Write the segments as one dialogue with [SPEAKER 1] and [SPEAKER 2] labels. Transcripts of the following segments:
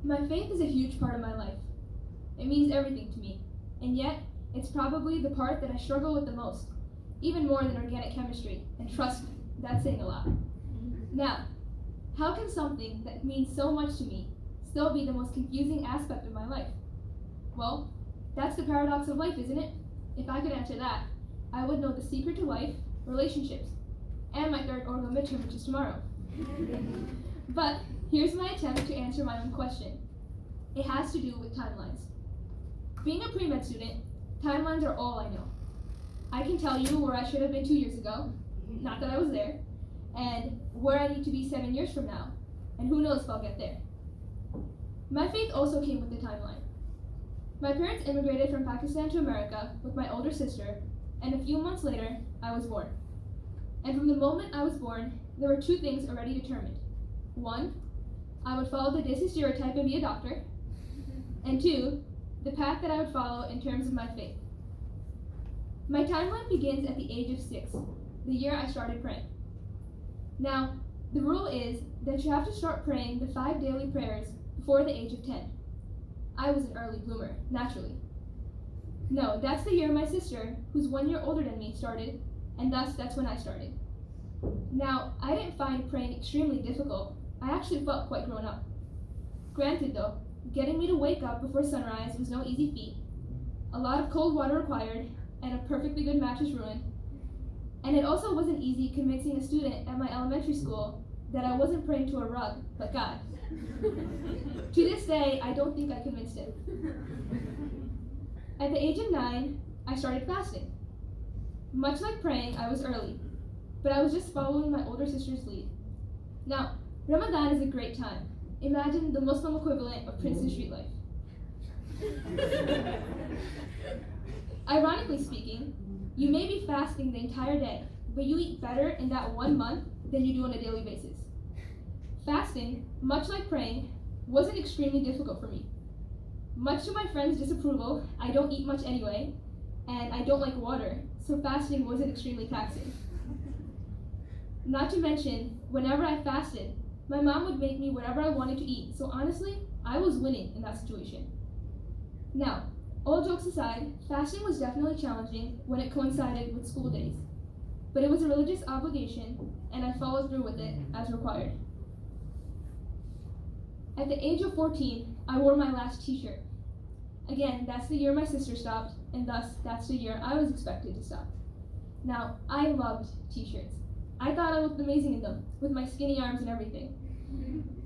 [SPEAKER 1] My faith is a huge part of my life. It means everything to me, and yet it's probably the part that I struggle with the most, even more than organic chemistry, and trust me, that's saying a lot. Now, how can something that means so much to me still be the most confusing aspect of my life? Well, that's the paradox of life, isn't it? If I could answer that, I would know the secret to life, relationships, and my third oral midterm, which is tomorrow. But here's my attempt to answer my own question. It has to do with timelines. Being a pre-med student, timelines are all I know. I can tell you where I should have been 2 years ago, not that I was there, and where I need to be 7 years from now, and who knows if I'll get there. My faith also came with the timeline. My parents immigrated from Pakistan to America with my older sister, and a few months later, I was born. And from the moment I was born, there were two things already determined. One, I would follow the Disney stereotype and be a doctor, and two, the path that I would follow in terms of my faith. My timeline begins at the age of 6, the year I started praying. Now, the rule is that you have to start praying the 5 daily prayers before the age of 10. I was an early bloomer, naturally. No, that's the year my sister, who's 1 year older than me, started, and thus that's when I started. Now, I didn't find praying extremely difficult. I actually felt quite grown up. Granted though, getting me to wake up before sunrise was no easy feat. A lot of cold water required, and a perfectly good mattress ruined. And it also wasn't easy convincing a student at my elementary school that I wasn't praying to a rug, but God. To this day, I don't think I convinced him. At the age of 9, I started fasting. Much like praying, I was early, but I was just following my older sister's lead. Now, Ramadan is a great time. Imagine the Muslim equivalent of Princeton Street life. Ironically speaking, you may be fasting the entire day, but you eat better in that 1 month than you do on a daily basis. Fasting, much like praying, wasn't extremely difficult for me. Much to my friends' disapproval, I don't eat much anyway, and I don't like water, so fasting wasn't extremely taxing. Not to mention, whenever I fasted, my mom would make me whatever I wanted to eat, so honestly, I was winning in that situation. Now, all jokes aside, fasting was definitely challenging when it coincided with school days, but it was a religious obligation, and I followed through with it as required. At the age of 14, I wore my last t-shirt. Again, that's the year my sister stopped, and thus that's the year I was expected to stop. Now, I loved t-shirts. I thought I looked amazing in them, with my skinny arms and everything.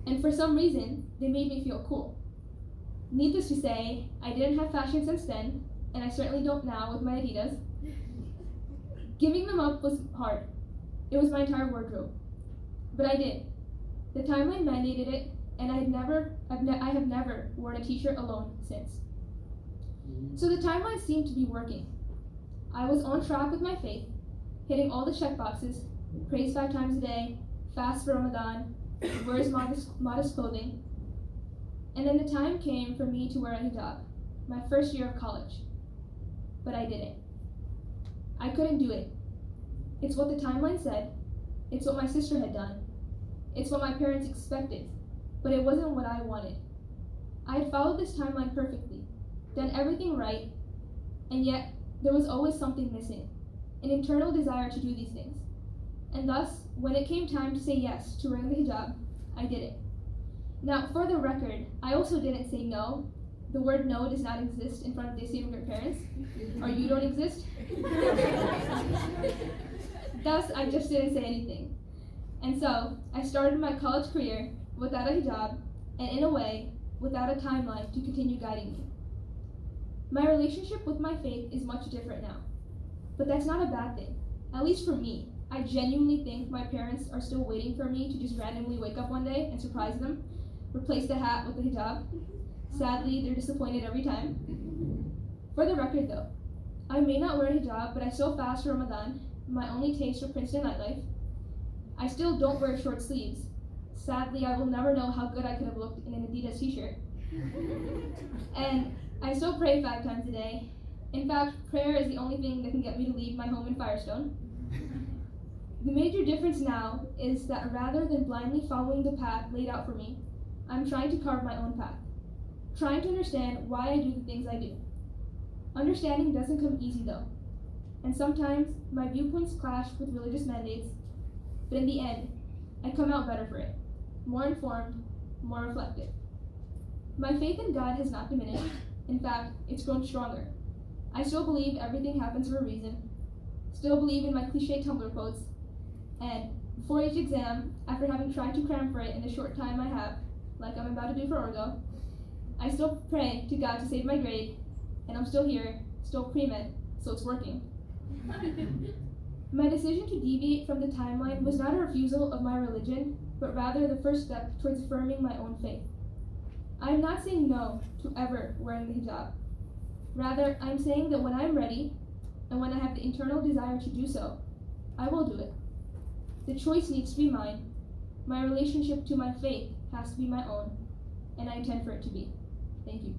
[SPEAKER 1] And for some reason, they made me feel cool. Needless to say, I didn't have fashion since then, and I certainly don't now with my Adidas. Giving them up was hard. It was my entire wardrobe. But I did. The timeline mandated it, and I have never worn a t-shirt alone since. So the timeline seemed to be working. I was on track with my faith, hitting all the check boxes, praise 5 times a day, fast for Ramadan, wears modest clothing. And then the time came for me to wear a hijab, my first year of college. But I didn't. I couldn't do it. It's what the timeline said. It's what my sister had done. It's what my parents expected. But it wasn't what I wanted. I had followed this timeline perfectly, done everything right, and yet there was always something missing, an internal desire to do these things. And thus, when it came time to say yes to wearing the hijab, I did it. Now, for the record, I also didn't say no. The word no does not exist in front of Disney immigrant parents, or you don't exist. Thus, I just didn't say anything. And so, I started my college career without a hijab, and in a way, without a timeline to continue guiding me. My relationship with my faith is much different now, but that's not a bad thing, at least for me. I genuinely think my parents are still waiting for me to just randomly wake up one day and surprise them, replace the hat with the hijab. Sadly, they're disappointed every time. For the record though, I may not wear a hijab, but I still fast for Ramadan, my only taste for Princeton nightlife. I still don't wear short sleeves. Sadly, I will never know how good I could have looked in an Adidas t-shirt. And I still pray 5 times a day. In fact, prayer is the only thing that can get me to leave my home in Firestone. The major difference now is that rather than blindly following the path laid out for me, I'm trying to carve my own path. trying to understand why I do the things I do. Understanding doesn't come easy though, and sometimes my viewpoints clash with religious mandates, but in the end, I come out better for it, more informed, more reflective. My faith in God has not diminished. In fact, it's grown stronger. I still believe everything happens for a reason, still believe in my cliche Tumblr quotes, and before each exam, after having tried to cram for it in the short time I have, like I'm about to do for Orgo, I still pray to God to save my grade, and I'm still here, still pre-med, so it's working. My decision to deviate from the timeline was not a refusal of my religion, but rather the first step towards affirming my own faith. I am not saying no to ever wearing the hijab. Rather, I'm saying that when I'm ready, and when I have the internal desire to do so, I will do it. The choice needs to be mine. My relationship to my faith has to be my own, and I intend for it to be. Thank you.